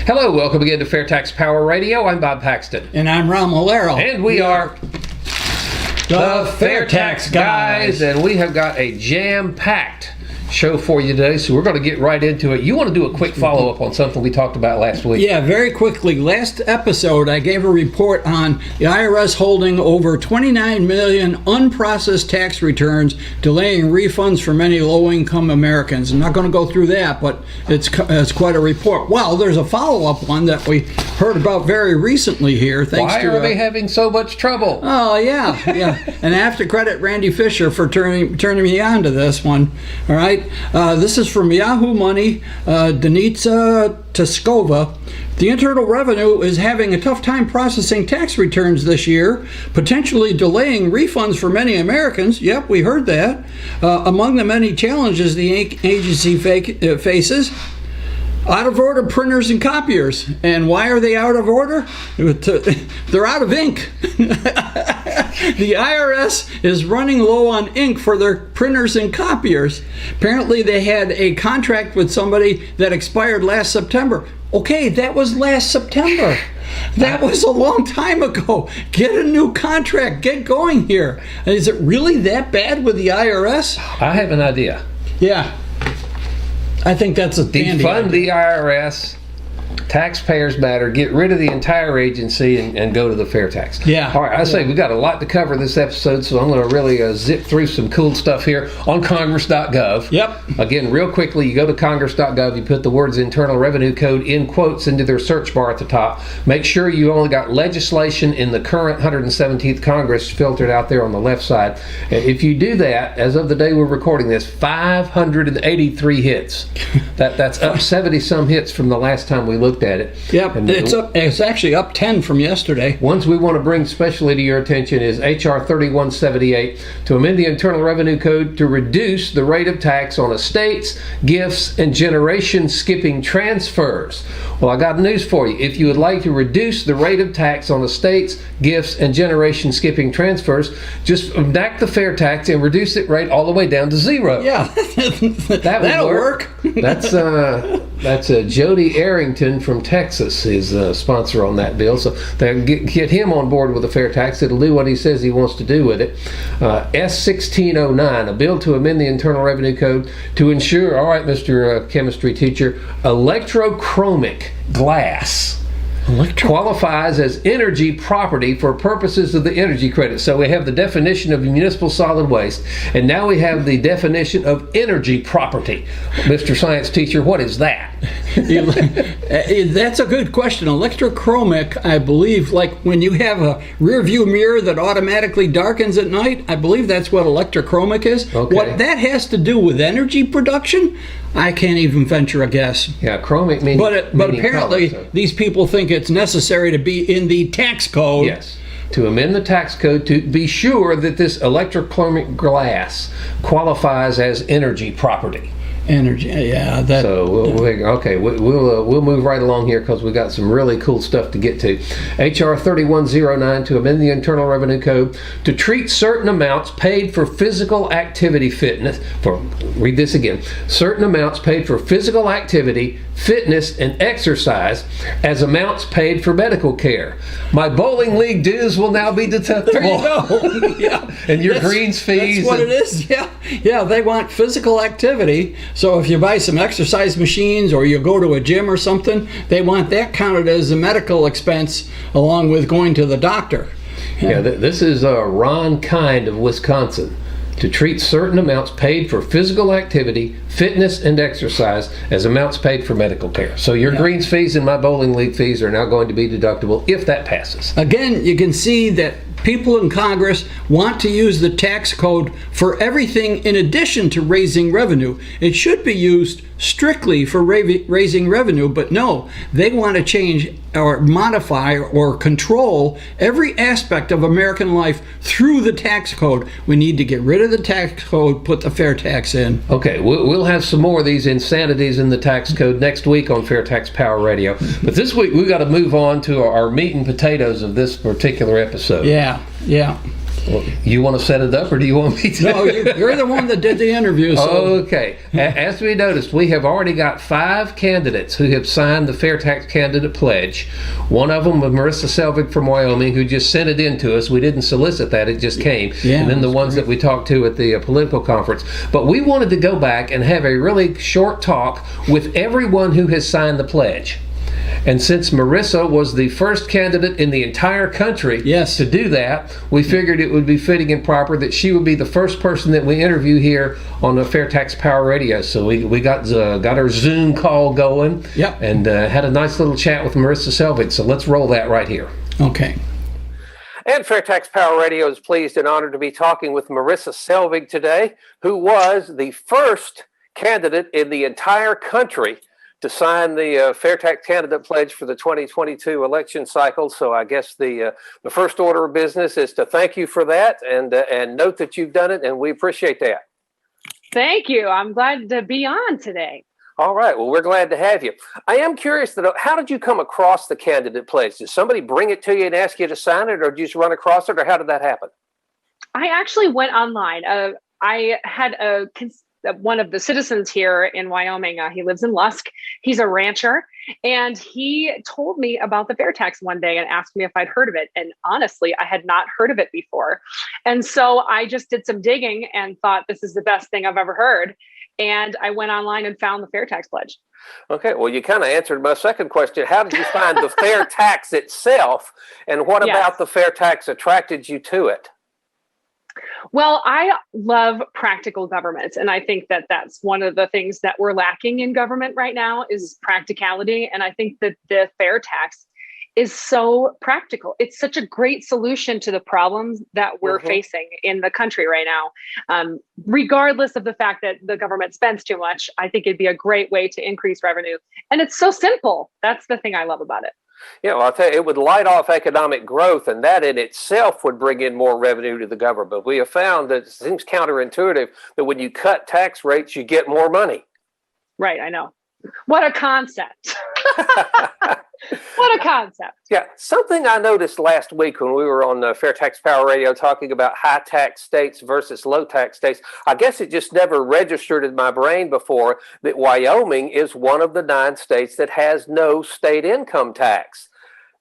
Hello, welcome again to FAIRtax Power Radio. I'm Bob Paxton. And I'm Ron Malero. And we are the FAIRtax guys. And we have got a jam-packed show for you today, so we're going to get right into it. You want to do a quick follow-up on something we talked about last week? Yeah, very quickly. Last episode, I gave a report on the IRS holding over 29 million unprocessed tax returns, delaying refunds for many low-income Americans. I'm not going to go through that, but it's quite a report. Well, there's a follow-up one that we heard about very recently here. Why are they having so much trouble? Oh, yeah. And I have to credit Randy Fisher for turning me on to this one. All right. This is from Yahoo Money, Denitsa Teskova. The Internal Revenue is having a tough time processing tax returns this year, potentially delaying refunds for many Americans. Yep, we heard that. Among the many challenges the agency faces, out-of-order printers and copiers. And why are they out of order? They're out of ink. The IRS is running low on ink for their printers and copiers. Apparently they had a contract with somebody that expired last September. Okay, that was last September. That was a long time ago. Get a new contract. Get going here. Is it really that bad with the IRS? I have an idea. Yeah. I think that's a dandy Defund idea. the IRS. Taxpayers matter. Get rid of the entire agency and go to the FAIRtax. Yeah. All right. I say we've got a lot to cover this episode, so I'm going to really zip through some cool stuff here on Congress.gov. Yep. Again, real quickly, you go to Congress.gov, you put the words Internal Revenue Code in quotes into their search bar at the top. Make sure you only got legislation in the current 117th Congress filtered out there on the left side. If you do that, as of the day we're recording this, 583 hits. That's up 70-some hits from the last time we looked at it. Yep, it's actually up 10 from yesterday. Ones we want to bring specially to your attention is H.R. 3178 to amend the Internal Revenue Code to reduce the rate of tax on estates, gifts, and generation skipping transfers. Well, I got news for you. If you would like to reduce the rate of tax on estates, gifts, and generation skipping transfers, just enact the FAIRtax and reduce the rate all the way down to zero. Yeah, that'll work. That's Jody Arrington from Texas is a sponsor on that bill. So get him on board with the FAIRtax. It'll do what he says he wants to do with it. S1609, a bill to amend the Internal Revenue Code to ensure, all right, Mr. Chemistry teacher, electrochromic glass qualifies as energy property for purposes of the energy credit. So we have the definition of municipal solid waste, and now we have the definition of energy property. Mr. Science teacher, what is that? That's a good question. Electrochromic, I believe, like when you have a rear view mirror that automatically darkens at night, I believe that's what electrochromic is. Okay. What that has to do with energy production, I can't even venture a guess. Yeah, chromic means but apparently color, so. These people think it's necessary to be in the tax code. Yes, to amend the tax code to be sure that this electrochromic glass qualifies as energy property. Energy, yeah. We'll move right along here because we got some really cool stuff to get to. H.R. 3109 to amend the Internal Revenue Code to treat certain amounts paid for physical activity fitness. Read this again. Certain amounts paid for physical activity, fitness, and exercise as amounts paid for medical care. My bowling league dues will now be deductible. There you go. Yeah. And your greens fees. That's what it is. Yeah. They want physical activity. So if you buy some exercise machines or you go to a gym or something, they want that counted as a medical expense along with going to the doctor. Yeah, this is Ron Kind of Wisconsin. To treat certain amounts paid for physical activity, fitness, and exercise as amounts paid for medical care. So your greens fees and my bowling league fees are now going to be deductible if that passes. Again, you can see that people in Congress want to use the tax code for everything in addition to raising revenue. It should be used strictly for raising revenue, but no, they want to change or modify or control every aspect of American life through the tax code. We need to get rid of the tax code, put the FAIRtax in. Okay, we'll have some more of these insanities in the tax code next week on FAIRtax Power Radio. But this week we've got to move on to our meat and potatoes of this particular episode. Yeah. Well, you want to set it up, or do you want me to? No, you're the one that did the interview. So. Okay. As we noticed, we have already got 5 candidates who have signed the FAIRtax candidate pledge. One of them was Marissa Selvig from Wyoming, who just sent it in to us. We didn't solicit that; it just came. Yeah, and then the ones that we talked to at the political conference. But we wanted to go back and have a really short talk with everyone who has signed the pledge. And since Marissa was the first candidate in the entire country to do that, we figured it would be fitting and proper that she would be the first person that we interview here on the FAIRtax Power Radio. So we got our Zoom call going, and had a nice little chat with Marissa Selvig. So let's roll that right here. Okay. And FAIRtax Power Radio is pleased and honored to be talking with Marissa Selvig today, who was the first candidate in the entire country to sign the FAIRtax candidate pledge for the 2022 election cycle. So I guess the first order of business is to thank you for that and note that you've done it, and we appreciate that. Thank you. I'm glad to be on today. All right. Well, we're glad to have you. I am curious to know, how did you come across the candidate pledge? Did somebody bring it to you and ask you to sign it, or did you just run across it, or how did that happen? I actually went online. I had one of the citizens here in Wyoming. He lives in Lusk. He's a rancher, and he told me about the FAIRtax one day and asked me if I'd heard of it. And honestly, I had not heard of it before. And so I just did some digging and thought, this is the best thing I've ever heard. And I went online and found the FAIRtax pledge. Okay, well, you kind of answered my second question. How did you find the FAIRtax itself, and what about the FAIRtax attracted you to it? Well, I love practical government, and I think that that's one of the things that we're lacking in government right now is practicality. And I think that the FAIRtax is so practical. It's such a great solution to the problems that we're facing in the country right now. Regardless of the fact that the government spends too much, I think it'd be a great way to increase revenue. And it's so simple. That's the thing I love about it. Yeah, well, I'll tell you, it would light off economic growth, and that in itself would bring in more revenue to the government. We have found that it seems counterintuitive that when you cut tax rates, you get more money. Right, I know. What a concept. What a concept. Yeah, something I noticed last week when we were on FAIRtax Power Radio talking about high tax states versus low tax states, I guess it just never registered in my brain before that Wyoming is one of the 9 states that has no state income tax.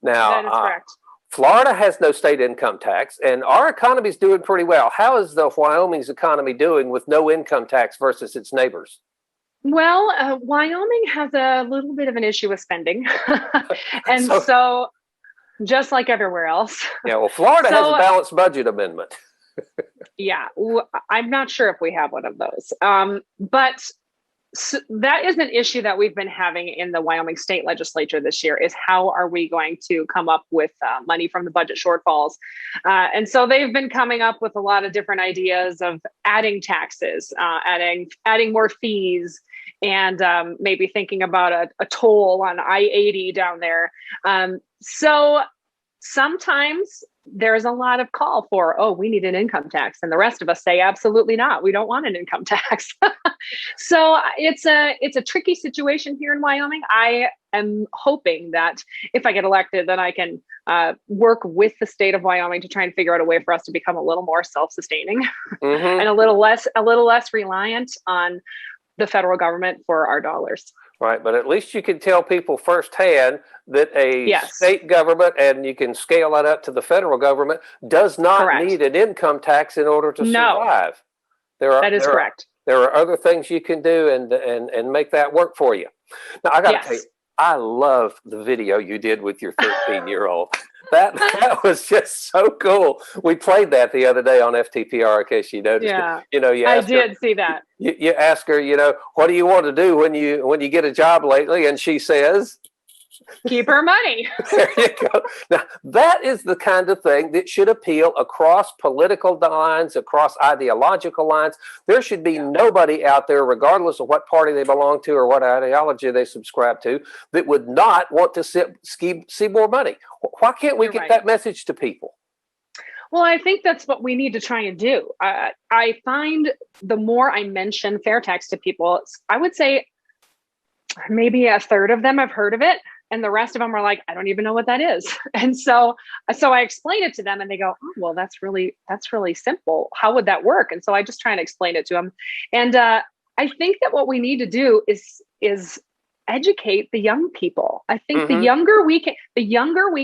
Now, that is correct. Florida has no state income tax, and our economy is doing pretty well. How is the Wyoming's economy doing with no income tax versus its neighbors? Well, Wyoming has a little bit of an issue with spending. And so just like everywhere else. Yeah, well, Florida has a balanced budget amendment. Yeah, I'm not sure if we have one of those. But that is an issue that we've been having in the Wyoming state legislature this year, is how are we going to come up with money from the budget shortfalls? And so they've been coming up with a lot of different ideas of adding taxes, adding more fees, and maybe thinking about a toll on I-80 down there. So sometimes there's a lot of call for, oh, we need an income tax. And the rest of us say, absolutely not. We don't want an income tax. So it's a tricky situation here in Wyoming. I am hoping that if I get elected, then I can work with the state of Wyoming to try and figure out a way for us to become a little more self-sustaining and a little less reliant on the federal government for our dollars. Right, but at least you can tell people firsthand that a state government, and you can scale that up to the federal government, does not need an income tax in order to survive. That is correct. There are other things you can do and make that work for you. Now, I got to tell you, I love the video you did with your 13-year-old. That was just so cool. We played that the other day on FTPR, in case you noticed. Yeah, I did see that. You ask her, what do you want to do when you get a job lately? And she says, keep her money. There you go. Now, that is the kind of thing that should appeal across political lines, across ideological lines. There should be nobody out there, regardless of what party they belong to or what ideology they subscribe to, that would not want to see more money. Why can't we get that message to people? Well, I think that's what we need to try and do. I find the more I mention FAIRtax to people, I would say maybe a third of them have heard of it. And the rest of them are like, I don't even know what that is. And so I explain it to them and they go, oh, well, that's really simple. How would that work? And so I just try and explain it to them. And I think that what we need to do is educate the young people. I think the younger we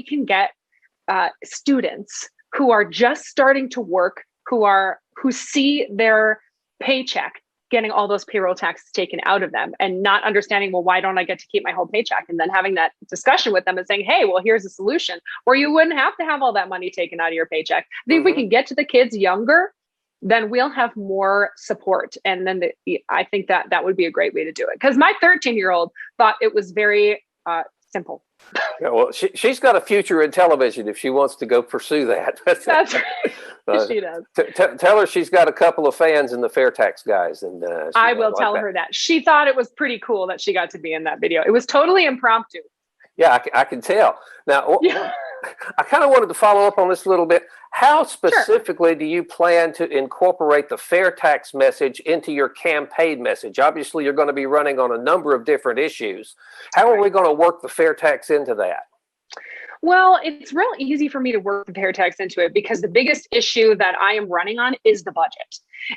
can get students who are just starting to work, who see their paycheck getting all those payroll taxes taken out of them and not understanding, well, why don't I get to keep my whole paycheck? And then having that discussion with them and saying, hey, well, here's a solution where you wouldn't have to have all that money taken out of your paycheck. I think if we can get to the kids younger, then we'll have more support. And then I think that would be a great way to do it. Because my 13-year-old thought it was very simple. Yeah, well, she's got a future in television if she wants to go pursue that. That's right. She does. Tell her she's got a couple of fans in the FAIRtax guys. And I will tell her that. She thought it was pretty cool that she got to be in that video. It was totally impromptu. Yeah, I can tell. Now, I kind of wanted to follow up on this a little bit. How specifically do you plan to incorporate the FAIRtax message into your campaign message? Obviously, you're going to be running on a number of different issues. How are we going to work the FAIRtax into that? Well, it's real easy for me to work the FAIRtax into it because the biggest issue that I am running on is the budget.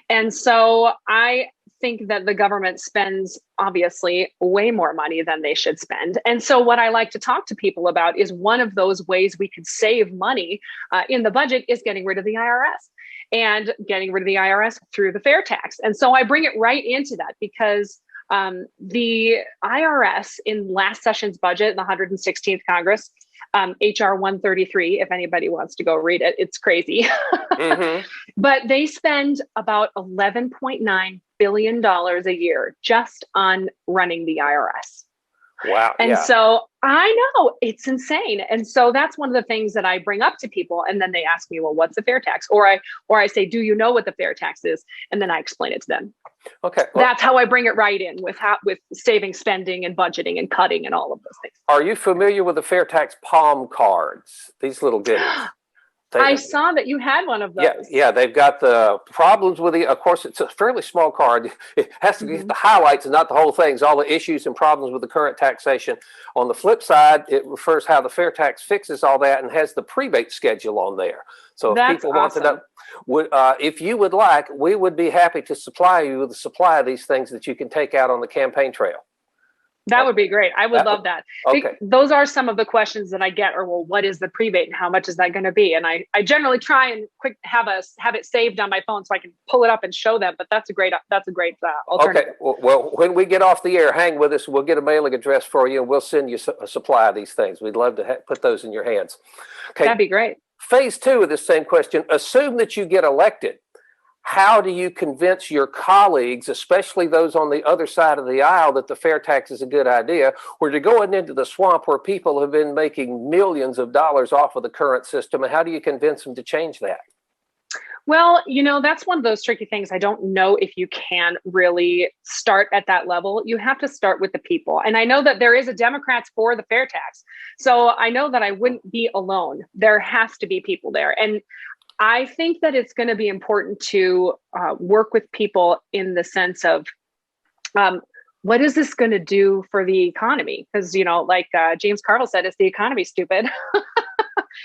And so I think that the government spends obviously way more money than they should spend. And so what I like to talk to people about is one of those ways we could save money in the budget is getting rid of the IRS and getting rid of the IRS through the FAIRtax. And so I bring it right into that because the IRS in last session's budget, the 116th Congress, HR 133, if anybody wants to go read it, it's crazy. But they spend about $11.9 billion a year just on running the IRS. Wow. And so I know it's insane. And so that's one of the things that I bring up to people. And then they ask me, well, what's the FAIRtax? Or I say, do you know what the FAIRtax is? And then I explain it to them. Okay. Well, that's how I bring it right in with saving, spending and budgeting and cutting and all of those things. Are you familiar with the FAIRtax palm cards? These little goodies. I saw that you had one of those. Yeah, they've got the problems with of course, it's a fairly small card. It has to get the highlights and not the whole things, all the issues and problems with the current taxation. On the flip side, it refers how the FAIRtax fixes all that and has the prebate schedule on there. So if people want to know, if you would like, we would be happy to supply you with a supply of these things that you can take out on the campaign trail. That would be great. I would love that. Okay. Those are some of the questions that I get are, well, what is the prebate and how much is that going to be? And I generally try and have it saved on my phone so I can pull it up and show them. But that's a great alternative. Okay. Well, when we get off the air, hang with us. We'll get a mailing address for you and we'll send you a supply of these things. We'd love to put those in your hands. Okay. That'd be great. Phase 2 of this same question, assume that you get elected. How do you convince your colleagues, especially those on the other side of the aisle, that the FAIRtax is a good idea, where you're going into the swamp where people have been making millions of dollars off of the current system, and how do you convince them to change that? Well, that's one of those tricky things. I don't know if you can really start at that level. You have to start with the people. And I know that there is a Democrats for the FAIRtax. So I know that I wouldn't be alone. There has to be people there. And I think that it's going to be important to work with people in the sense of what is this going to do for the economy? Because, like James Carville said, is the economy stupid?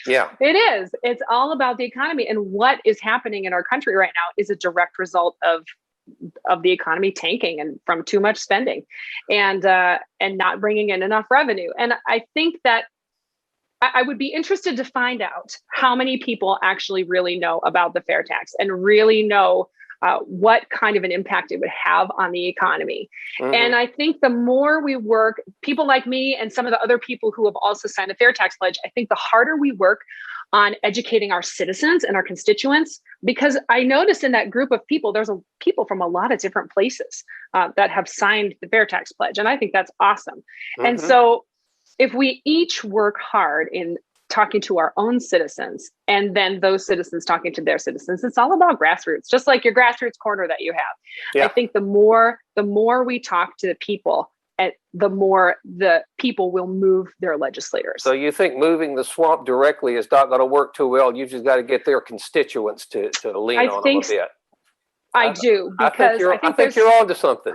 Yeah, it is. It's all about the economy. And what is happening in our country right now is a direct result of the economy tanking and from too much spending and not bringing in enough revenue. And I think that I would be interested to find out how many people actually really know about the FAIRtax and really know what kind of an impact it would have on the economy. And I think the more we work, people like me and some of the other people who have also signed the FAIRtax pledge, I think the harder we work on educating our citizens and our constituents, because I noticed in that group of people, there's people from a lot of different places that have signed the FAIRtax pledge. And I think that's awesome. And so if we each work hard in talking to our own citizens and then those citizens talking to their citizens, it's all about grassroots, just like your grassroots corner that you have. Yeah. I think the more we talk to the people, the more the people will move their legislators. So you think moving the swamp directly is not going to work too well? You've just got to get their constituents to lean on them a bit. I do, because I think you're onto something.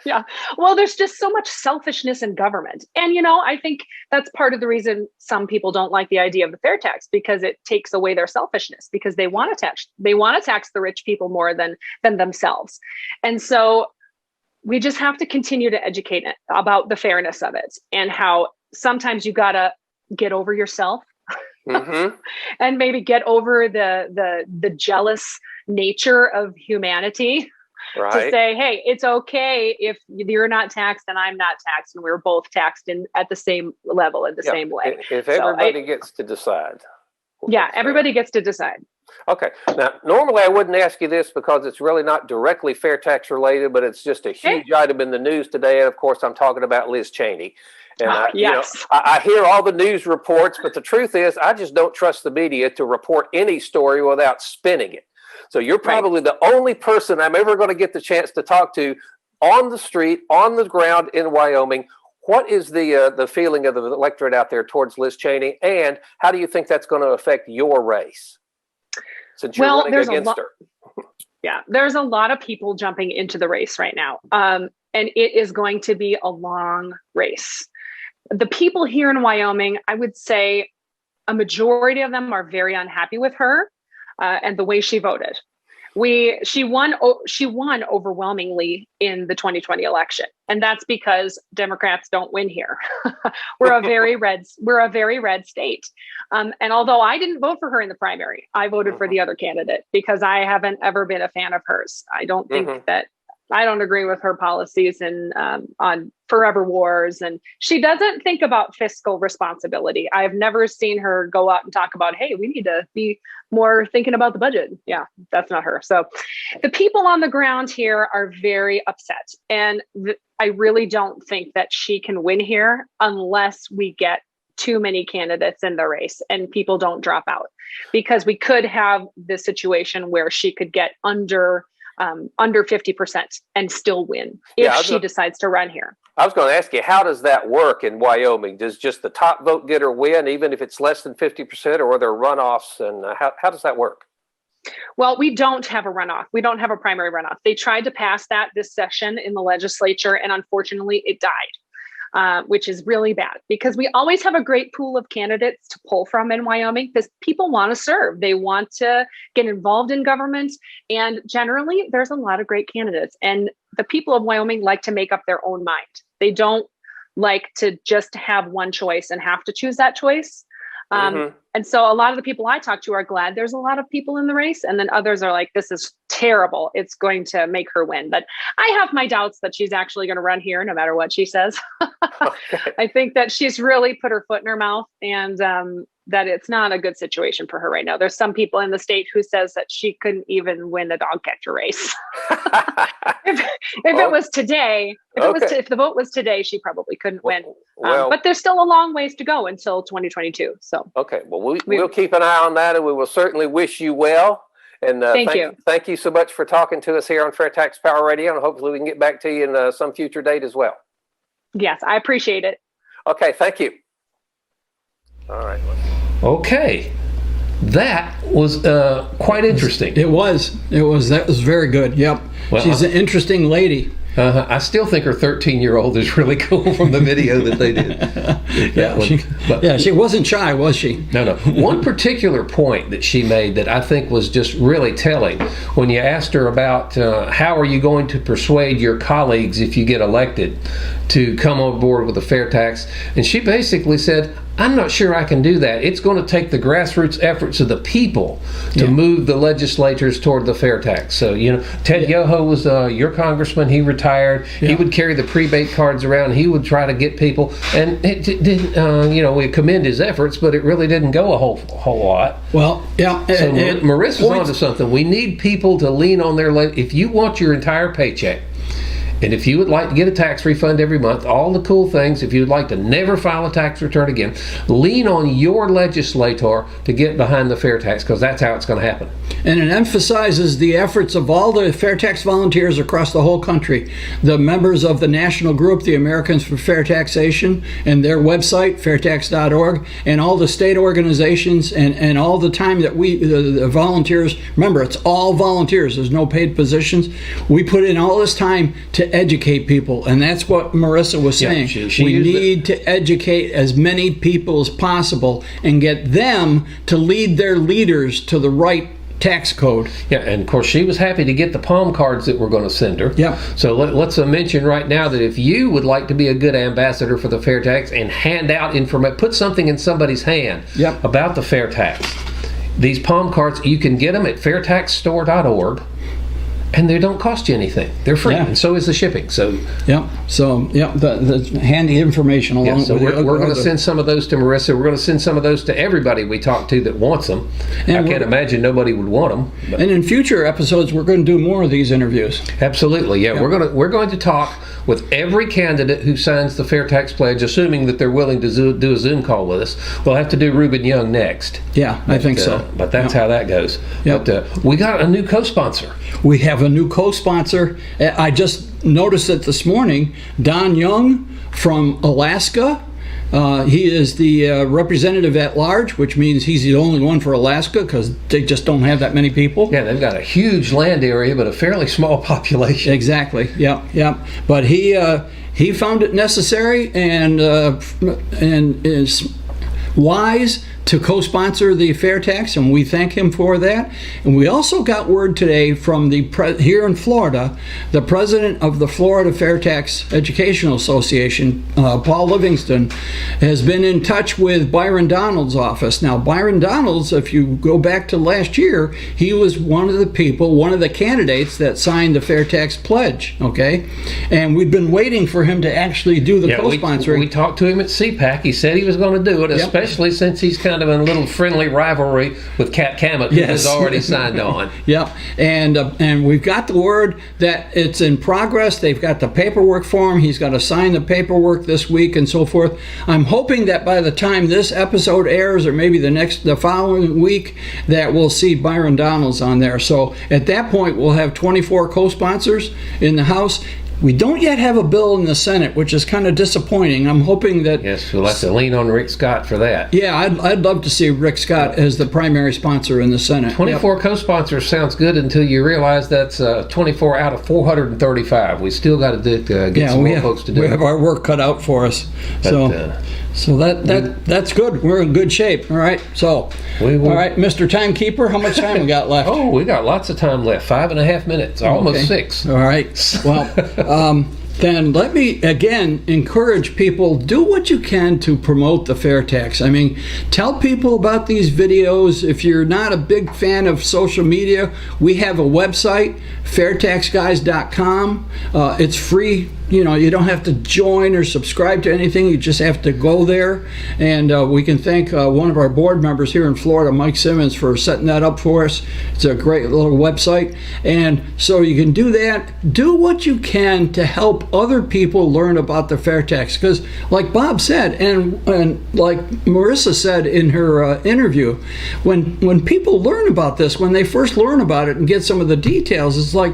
Yeah. Well, there's just so much selfishness in government. And, I think that's part of the reason some people don't like the idea of the fair tax, because it takes away their selfishness, because they want to tax the rich people more than themselves. And so we just have to continue to educate about the fairness of it, and how sometimes you got to get over yourself. Mm-hmm. And maybe get over the jealous nature of humanity. Right. To say, hey, it's okay if you're not taxed and I'm not taxed, and we're both taxed at the same level, in the same way. If everybody gets to decide. Everybody gets to decide. Okay. Now, normally I wouldn't ask you this because it's really not directly fair tax related, but it's just a huge item in the news today. And of course, I'm talking about Liz Cheney. And I hear all the news reports, but the truth is, I just don't trust the media to report any story without spinning it. So you're probably the only person I'm ever going to get the chance to talk to on the street, on the ground in Wyoming. What is the feeling of the electorate out there towards Liz Cheney, and how do you think that's going to affect your race, since you're running against her? Yeah, there's a lot of people jumping into the race right now, and it is going to be a long race. The people here in Wyoming, I would say a majority of them are very unhappy with her. And the way she voted. She won overwhelmingly in the 2020 election. And that's because Democrats don't win here. We're a very red state. And although I didn't vote for her in the primary, I voted for the other candidate because I haven't ever been a fan of hers. I don't think I don't agree with her policies and on forever wars. And she doesn't think about fiscal responsibility. I've never seen her go out and talk about, hey, we need to be more thinking about the budget. Yeah, that's not her. So the people on the ground here are very upset. And I really don't think that she can win here unless we get too many candidates in the race and people don't drop out, because we could have this situation where she could get under 50% and still win if she decides to run here. I was going to ask you, how does that work in Wyoming? Does just the top vote getter win, even if it's less than 50%, or are there runoffs? And how does that work? Well, we don't have a runoff. We don't have a primary runoff. They tried to pass that this session in the legislature, and unfortunately it died, which is really bad, because we always have a great pool of candidates to pull from in Wyoming, because people want to serve. They want to get involved in government. And generally, there's a lot of great candidates. And the people of Wyoming like to make up their own mind. They don't like to just have one choice and have to choose that choice. And so a lot of the people I talk to are glad there's a lot of people in the race. And then others are like, this is terrible. It's going to make her win. But I have my doubts that she's actually going to run here, no matter what she says. Okay. I think that she's really put her foot in her mouth, and that it's not a good situation for her right now. There's some people in the state who says that she couldn't even win a dog catcher race. if it was today, if the vote was today, she probably couldn't win. But there's still a long ways to go until 2022. So okay, well we'll keep an eye on that, and we will certainly wish you well. And thank you so much for talking to us here on Fair Tax Power Radio, and hopefully we can get back to you in some future date as well. Yes, I appreciate it. Okay, thank you. All right. Okay. That was quite interesting. It was. That was very good. Yep. Well, she's an interesting lady. I still think her 13-year-old is really cool from the video that they did. She wasn't shy, was she? No. One particular point that she made that I think was just really telling, when you asked her about how are you going to persuade your colleagues if you get elected to come on board with a fair tax, and she basically said, I'm not sure I can do that. It's going to take the grassroots efforts of the people to move the legislators toward the fair tax. So, Ted Yoho was your congressman. He retired. Yeah. He would carry the prebate cards around. He would try to get people. And it didn't, we commend his efforts, but it really didn't go a whole lot. Well, yeah. So Marissa's onto something. We need people to lean on their, if you want your entire paycheck, and if you would like to get a tax refund every month, all the cool things, if you'd like to never file a tax return again, lean on your legislator to get behind the fair tax, because that's how it's going to happen. And it emphasizes the efforts of all the fair tax volunteers across the whole country, the members of the national group, the Americans for Fair Taxation, and their website, fairtax.org, and all the state organizations, and all the time that the volunteers, remember, it's all volunteers, there's no paid positions. We put in all this time to to educate people, and that's what Marissa was saying. We need to educate as many people as possible and get them to lead their leaders to the right tax code. Yeah, and of course she was happy to get the palm cards that we're going to send her. Yeah. So let's mention right now that if you would like to be a good ambassador for the FAIRtax and hand out information, put something in somebody's hand about the FAIRtax. These palm cards, you can get them at fairtaxstore.org. And they don't cost you anything. They're free, and so is the shipping. So the handy information along with we're going to send some of those to Marissa. We're going to send some of those to everybody we talk to that wants them. And I can't imagine nobody would want them. But. And in future episodes, we're going to do more of these interviews. Absolutely, yeah. We're going to talk with every candidate who signs the FAIRtax pledge, assuming that they're willing to do a Zoom call with us. We'll have to do Reuben Young next. Yeah, I think so. But that's how that goes. Yep. But we got a new co-sponsor. We have a new co-sponsor. I just noticed it this morning. Don Young from Alaska. He is the representative at large, which means he's the only one for Alaska because they just don't have that many people. Yeah, they've got a huge land area, but a fairly small population. Exactly. Yeah. But he found it necessary and is wise to co-sponsor the FAIRtax, and we thank him for that. And we also got word today from here in Florida, the president of the Florida FAIRtax Educational Association, Paul Livingston, has been in touch with Byron Donald's office. Now, Byron Donald's, if you go back to last year, he was one of the candidates that signed the FAIRtax pledge, okay? And we've been waiting for him to actually do the co-sponsoring. We talked to him at CPAC. He said he was going to do it, especially since he's kind of in a little friendly rivalry with Cat Cammett, who has already signed on. And we've got the word that it's in progress. They've got the paperwork for him. He's got to sign the paperwork this week and so forth. I'm hoping that by the time this episode airs, or maybe the following week, that we'll see Byron Donalds on there. So at that point, we'll have 24 co-sponsors in the House. We don't yet have a bill in the Senate, which is kind of disappointing. I'm hoping that... Yes, we'll have to lean on Rick Scott for that. Yeah, I'd love to see Rick Scott as the primary sponsor in the Senate. 24 co-sponsors sounds good until you realize that's 24 out of 435. We still got to get some more folks to do it. We have our work cut out for us. So that's good. We're in good shape. All right. So, all right, Mr. Timekeeper, how much time we got left? Oh, we got lots of time left. 5.5 minutes, almost 6. All right. Well, then let me again encourage people, do what you can to promote the FAIRtax. I mean, tell people about these videos. If you're not a big fan of social media, we have a website, fairtaxguys.com. It's free. You don't have to join or subscribe to anything. You just have to go there. And we can thank one of our board members here in Florida, Mike Simmons, for setting that up for us. It's a great little website. And so you can do that. Do what you can to help other people learn about the FAIRtax. Because like Bob said, and like Marissa said in her interview, when people learn about this, when they first learn about it and get some of the details, it's like,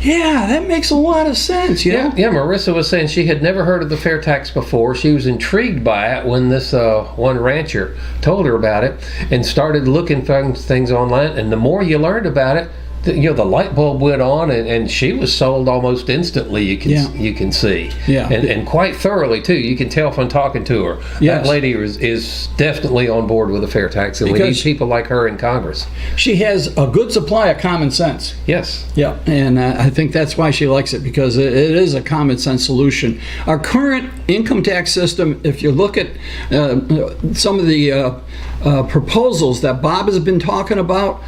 yeah, that makes a lot of sense. Yeah, Marissa was saying she had never heard of the FAIRtax before. She was intrigued by it when this one rancher told her about it and started looking for things online. And the more you learned about it, the light bulb went on, and she was sold almost instantly. You can see, and quite thoroughly too. You can tell from talking to her. Yes. That lady is definitely on board with the FAIRtax, and we need people like her in Congress. She has a good supply of common sense. Yes. Yeah, and I think that's why she likes it, because it is a common sense solution. Our current income tax system, if you look at some of the proposals that Bob has been talking about,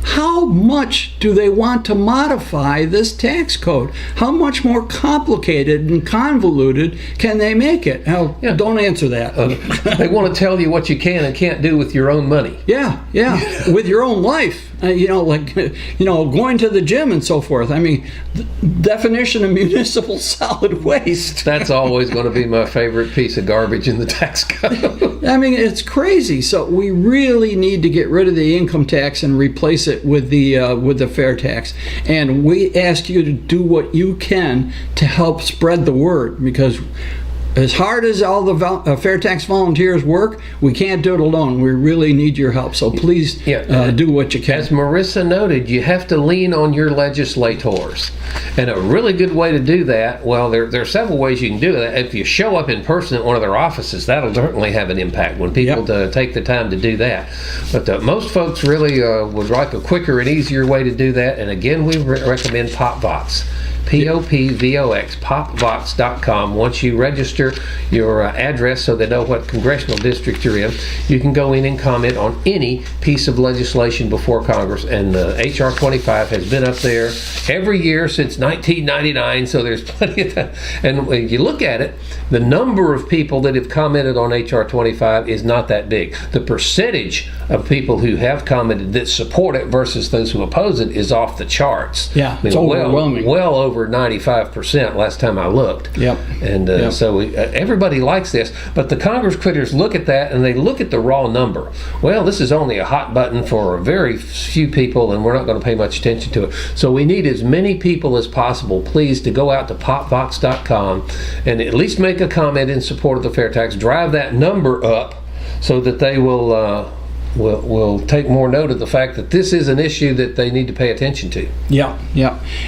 how much do they want to modify this tax code? How much more complicated and convoluted can they make it? Now, don't answer that. They want to tell you what you can and can't do with your own money. Yeah, with your own life. Going to the gym and so forth. I mean, the definition of municipal solid waste. That's always going to be my favorite piece of garbage in the tax code. I mean, it's crazy. So we really need to get rid of the income tax and replace it with the FAIRtax. And we ask you to do what you can to help spread the word, because as hard as all the FAIRtax volunteers work, we can't do it alone. We really need your help. So please do what you can. As Marissa noted, you have to lean on your legislators. And a really good way to do that, well, there are several ways you can do that. If you show up in person at one of their offices, that'll certainly have an impact when people take the time to do that. But most folks really would like a quicker and easier way to do that. And again, we recommend PopVox. POPVOX, popvox.com. Once you register your address so they know what congressional district you're in, you can go in and comment on any piece of legislation before Congress. And HR 25 has been up there every year since 1999, so there's plenty of time. And when you look at it, the number of people that have commented on HR 25 is not that big. The percentage of people who have commented that support it versus those who oppose it is off the charts. Yeah, it's overwhelming. Well over 95% last time I looked. Yep. And so everybody likes this, but the Congress critters look at that and they look at the raw number. Well, this is only a hot button for a very few people, and we're not going to pay much attention to it. So we need as many people as possible, please, to go out to popvox.com and at least make a comment in support of the FAIRtax. Drive that number up so that they will take more note of the fact that this is an issue that they need to pay attention to. Yeah.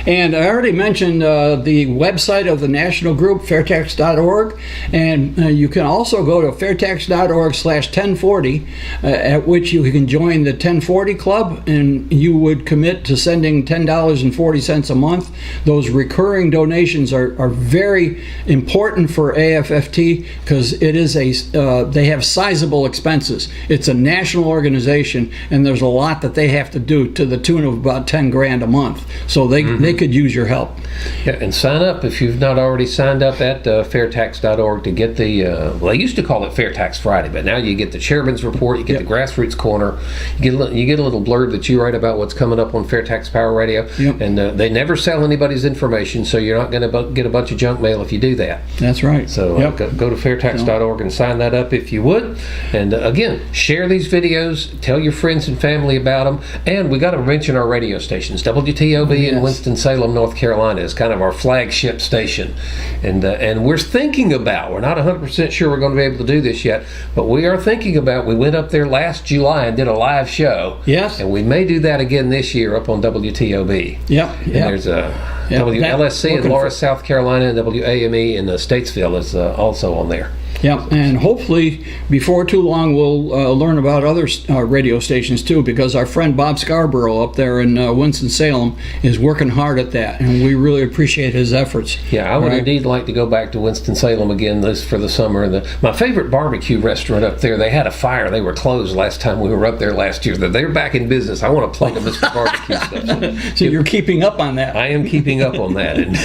And I already mentioned the website of the national group, fairtax.org, and you can also go to fairtax.org/1040, at which you can join the 1040 Club, and you would commit to sending $10.40 a month. Those recurring donations are very important for AFFT because it is they have sizable expenses. It's a national organization, and there's a lot that they have to do to the tune of about 10 grand a month. So they could use your help. Yeah, and sign up if you've not already signed up at fairtax.org to get the, they used to call it FAIRtax Friday, but now you get the Chairman's Report, you get the Grassroots Corner, you get a little blurb that you write about what's coming up on FAIRtax Power Radio, and they never sell anybody's information, so you're not going to get a bunch of junk mail if you do that. That's right. So go to fairtax.org and sign that up if you would. And again, share these videos, tell your friends and family about them, and we got to mention our radio stations. WTOB in Winston-Salem, North Carolina is kind of our flagship station, and we're thinking about, we're not 100% sure we're going to be able to do this yet, but we are thinking about, we went up there last July and did a live show. Yes. And we may do that again this year up on WTOB. And there's a WLSC in Lawrence, South Carolina, and WAME in Statesville is also on there. Yeah, and hopefully before too long we'll learn about other radio stations too, because our friend Bob Scarborough up there in Winston-Salem is working hard at that, and we really appreciate his efforts. Yeah, I would indeed like to go back to Winston-Salem again for the summer. My favorite barbecue restaurant up there, they had a fire. They were closed last time we were up there last year. They're back in business. I want a plate of Mr. Barbecue stuff. So you're keeping up on that. I am keeping up on that. And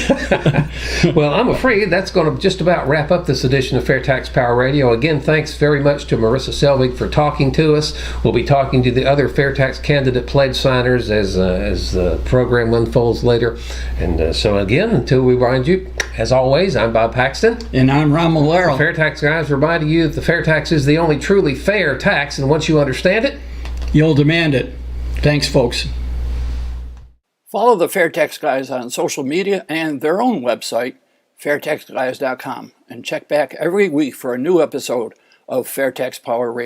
well, I'm afraid that's going to just about wrap up this edition of FAIRtax Power Radio. Again, thanks very much to Marissa Selvig for talking to us. We'll be talking to the other FAIRtax candidate pledge signers as the program unfolds later. And so again, until we remind you, as always, I'm Bob Paxton. And I'm Ron Malero. FAIRtax guys reminding you that the FAIRtax is the only truly fair tax, and once you understand it, you'll demand it. Thanks, folks. Follow the FAIRtax guys on social media and their own website, fairtaxguys.com, and check back every week for a new episode of FAIRtax Power Radio.